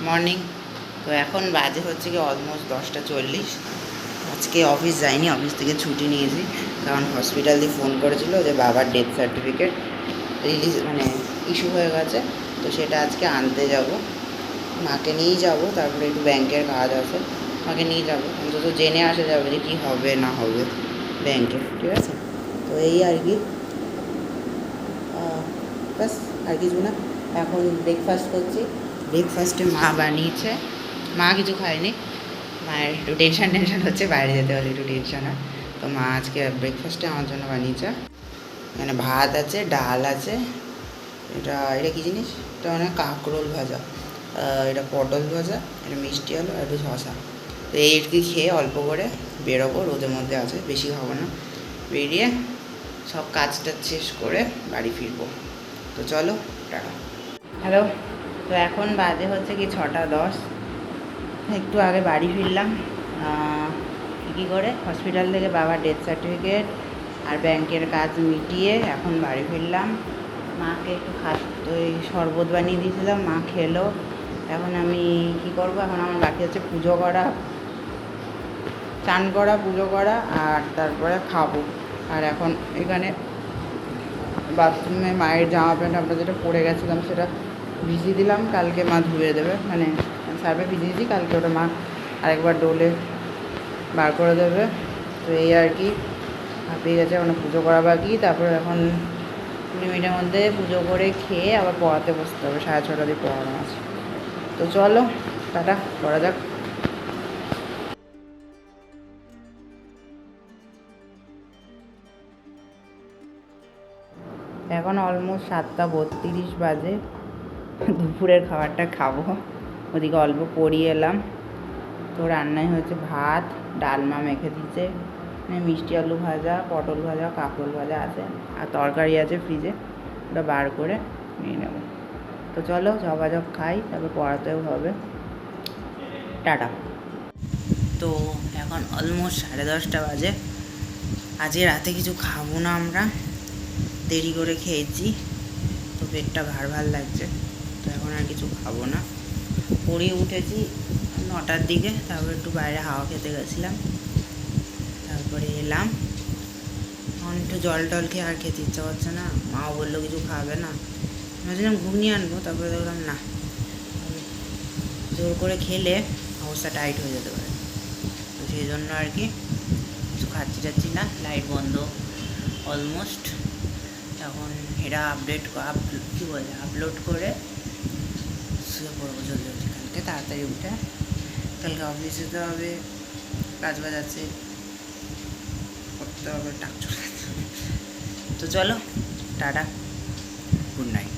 Morning. তো এখন বাজে হচ্ছে কি অলমোস্ট 10:40। আজকে অফিস যাইনি, অফিস থেকে ছুটি নিয়েছি, কারণ হসপিটাল দিয়ে ফোন করেছিল যে বাবার ডেথ সার্টিফিকেট রিলিজ ইস্যু হয়ে গেছে। তো সেটা আজকে আনতে যাব, মাকে নিয়েই যাব। তারপরে একটু ব্যাংকের কাজ আছে, মাকে নিয়ে যাব, অন্তত জেনে আসা যাবে যে কী হবে না হবে ব্যাংকে। ঠিক আছে, তো এই আর কি, ব্যাস আর কিছু না। এখন ব্রেকফাস্ট করছি। ব্রেকফাস্টে মা বানিয়েছে, মা কিছু খায়নি, মায়ের একটু টেনশন হচ্ছে, বাইরে যেতে হলে একটু টেনশন হয়। তো মা আজকে ব্রেকফাস্টে আমার জন্য বানিয়েছে। এখানে ভাত আছে, ডাল আছে, এটা এটা কী জিনিস, এটা মানে কাঁকরোল ভাজা, এটা পটল ভাজা, এটা মিষ্টি আলু আর একটু শশা। তো এই কি খেয়ে অল্প করে বেরোবো, রোদের মধ্যে আছে, বেশি খাবো না। বেরিয়ে সব কাজটা শেষ করে বাড়ি ফিরবো। তো চলো, টাটা। হ্যালো, তো এখন বাজে হচ্ছে কি 6:10। একটু আগে বাড়ি ফিরলাম, কী করে হসপিটাল থেকে বাবার ডেথ সার্টিফিকেট আর ব্যাংকের কাজ মিটিয়ে এখন বাড়ি ফিরলাম। মাকে একটু ওই শরবত বানিয়ে দিয়েছিলাম, মা খেলো। এখন আমি কি করব, এখন আমার বাকি হচ্ছে পুজো করা, চান করা, পুজো করা, আর তারপরে খাবো। আর এখন এখানে বাথরুমে মায়ের জামা প্যান্ট আমরা যেটা পরে গেছিলাম সেটা ভিজিয়ে দিলাম, কালকে মা ধুয়ে দেবে, মানে সার্ফে ভিজিয়ে দিয়েছি, কালকে ওটা মা আরেকবার ডোলে বার করে দেবে। তো এই আর কি, হাঁপিয়ে গেছে, এখন পুজো করা বাকি। তারপর এখন 20 মিনিটের মধ্যে পুজো করে খেয়ে আবার পড়াতে বসতে হবে, 6:30 দিয়ে পড়ানো আছে। তো চলো, টাটা, করা যাক। এখন অলমোস্ট 7:32 বাজে, দুপুরের খাবারটা খাবো। ওদিকে অল্প পড়িয়ে এলাম। তো রান্নায় হয়েছে ভাত, ডালমা মেখে দিয়েছে, মিষ্টি আলু ভাজা, পটল ভাজা, কাঁকরোল ভাজা আছে, আর তরকারি আছে ফ্রিজে, ওটা বার করে নিয়ে নেব। তো চলো ঝপাঝপ খাই, তারপর পড়াতেও হবে। টাটা। তো এখন অলমোস্ট 10:30 বাজে। আজকে রাতে কিছু খাবো না, আমরা দেরি করে খেয়েছি, তো পেটটা ভার লাগছে। তো এখন আর কিছু খাবো না। পড়ে উঠেছি 9টার দিকে, তারপর একটু বাইরে হাওয়া খেতে গেছিলাম, তারপরে এলাম। এখন একটু জল টল খেয়ে আর খেতে ইচ্ছা করছে না, মাও বললো কিছু খাবে না, ভাবছিলাম ঘুগনি আনবো, তারপরে দেখলাম না, জোর করে খেলে অবস্থা টাইট হয়ে যেতে পারে। তো সেই জন্য আর কি কিছু খাচ্ছি না। লাইট বন্ধ অলমোস্ট। এখন এটা আপলোড করে শুয়ে পড়বো জলদি। কালকে তাড়াতাড়ি উঠে, কালকে অফিসে যেতে হবে, কাজ বাজ আছে, করতে হবে, টাক চলে। তো চলো, টাটা, গুড নাইট।